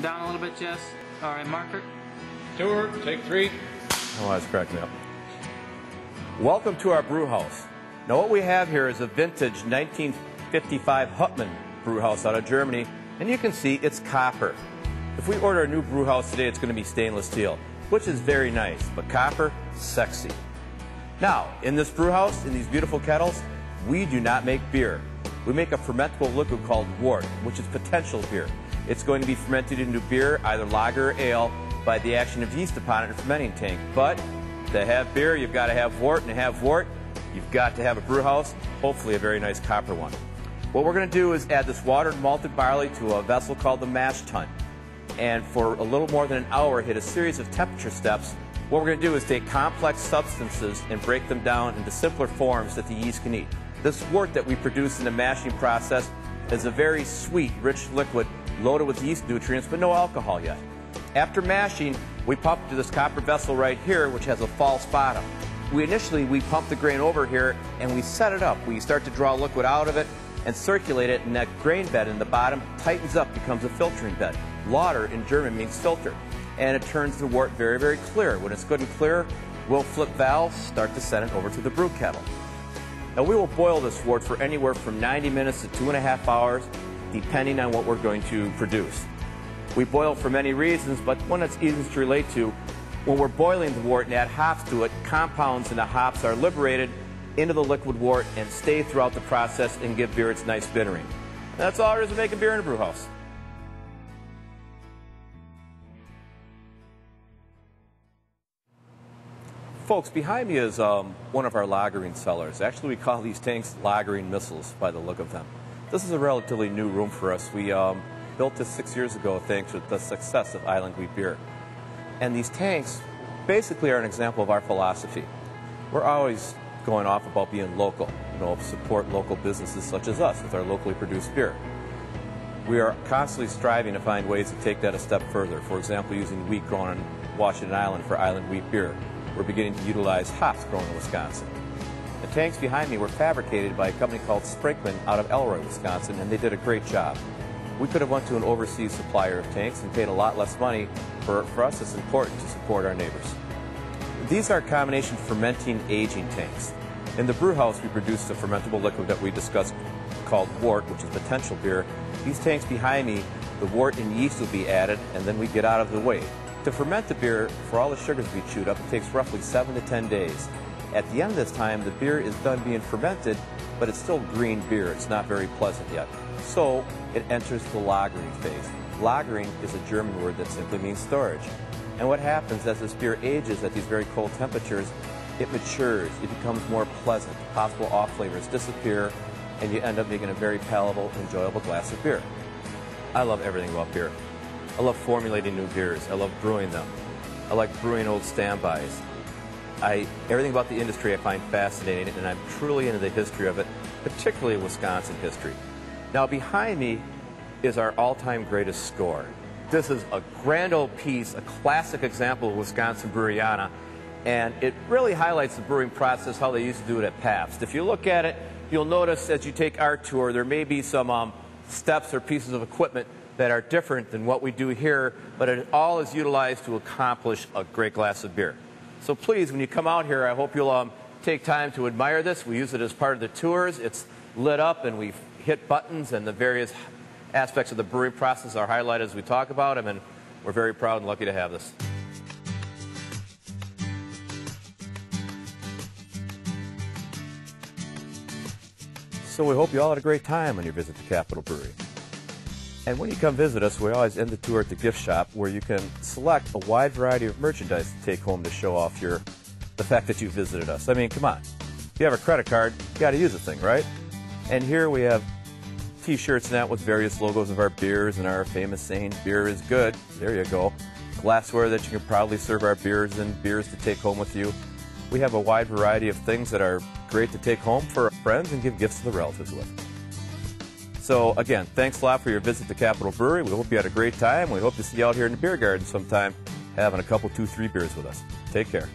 Down a little bit, Jess. All right, marker. Tour, take 3. Oh, that's cracking me up. Welcome to our brew house. Now what we have here is a vintage 1955 Huttmann brew house out of Germany, and you can see it's copper. If we order a new brew house today, it's going to be stainless steel, which is very nice, but copper, sexy. Now, in this brew house, in these beautiful kettles, we do not make beer. We make a fermentable liquid called wort, which is potential beer. It's going to be fermented into beer, either lager or ale, by the action of yeast upon it in a fermenting tank. But to have beer, you've got to have wort, and to have wort, you've got to have a brew house, hopefully a very nice copper one. What we're going to do is add this watered malted barley to a vessel called the mash tun. And for a little more than an hour, hit a series of temperature steps. What we're going to do is take complex substances and break them down into simpler forms that the yeast can eat. This wort that we produce in the mashing process is a very sweet, rich liquid loaded with yeast nutrients, but no alcohol yet. After mashing, we pump to this copper vessel right here, which has a false bottom. Initially, we pump the grain over here and we set it up. We start to draw liquid out of it and circulate it, and that grain bed in the bottom tightens up, becomes a filtering bed. Lauter in German means filter, and it turns the wort very, very clear. When it's good and clear, we'll flip valves, start to send it over to the brew kettle. Now we will boil this wort for anywhere from 90 minutes to 2.5 hours, depending on what we're going to produce. We boil for many reasons, but one that's easiest to relate to, when we're boiling the wort and add hops to it, compounds in the hops are liberated into the liquid wort and stay throughout the process and give beer its nice bittering. And that's all there is to making beer in a brew house. Folks, behind me is one of our lagering cellars. Actually, we call these tanks lagering missiles by the look of them. This is a relatively new room for us. We built this 6 years ago thanks to the success of Island Wheat beer. And these tanks basically are an example of our philosophy. We're always going off about being local, support local businesses such as us with our locally produced beer. We are constantly striving to find ways to take that a step further. For example, using wheat grown on Washington Island for Island Wheat beer. We're beginning to utilize hops grown in Wisconsin. The tanks behind me were fabricated by a company called Sprinkman out of Elroy, Wisconsin, and they did a great job. We could have went to an overseas supplier of tanks and paid a lot less money. For us, it's important to support our neighbors. These are combination fermenting aging tanks. In the brew house, we produce a fermentable liquid that we discussed called wort, which is potential beer. These tanks behind me, the wort and yeast will be added, and then we get out of the way. To ferment the beer, for all the sugars to be chewed up, it takes roughly 7 to 10 days. At the end of this time, the beer is done being fermented, but it's still green beer. It's not very pleasant yet. So it enters the lagering phase. Lagering is a German word that simply means storage. And what happens as this beer ages at these very cold temperatures, it matures, it becomes more pleasant, possible off flavors disappear, and you end up making a very palatable, enjoyable glass of beer. I love everything about beer. I love formulating new beers. I love brewing them. I like brewing old standbys. Everything about the industry I find fascinating, and I'm truly into the history of it, particularly Wisconsin history. Now behind me is our all-time greatest score. This is a grand old piece, a classic example of Wisconsin Breweriana, and it really highlights the brewing process, how they used to do it at Pabst. If you look at it, you'll notice as you take our tour, there may be some steps or pieces of equipment that are different than what we do here, but it all is utilized to accomplish a great glass of beer. So please, when you come out here, I hope you'll take time to admire this. We use it as part of the tours. It's lit up, and we hit buttons, and the various aspects of the brewing process are highlighted as we talk about them, and we're very proud and lucky to have this. So we hope you all had a great time on your visit to Capitol Brewery. And when you come visit us, we always end the tour at the gift shop, where you can select a wide variety of merchandise to take home to show off the fact that you visited us. I mean, come on. If you have a credit card, you got to use the thing, right? And here we have T-shirts and that with various logos of our beers and our famous saying, "Beer is good." There you go. Glassware that you can proudly serve our beers and beers to take home with you. We have a wide variety of things that are great to take home for our friends and give gifts to the relatives with. So again, thanks a lot for your visit to Capitol Brewery. We hope you had a great time. We hope to see you out here in the beer garden sometime having a couple, 2, 3 beers with us. Take care.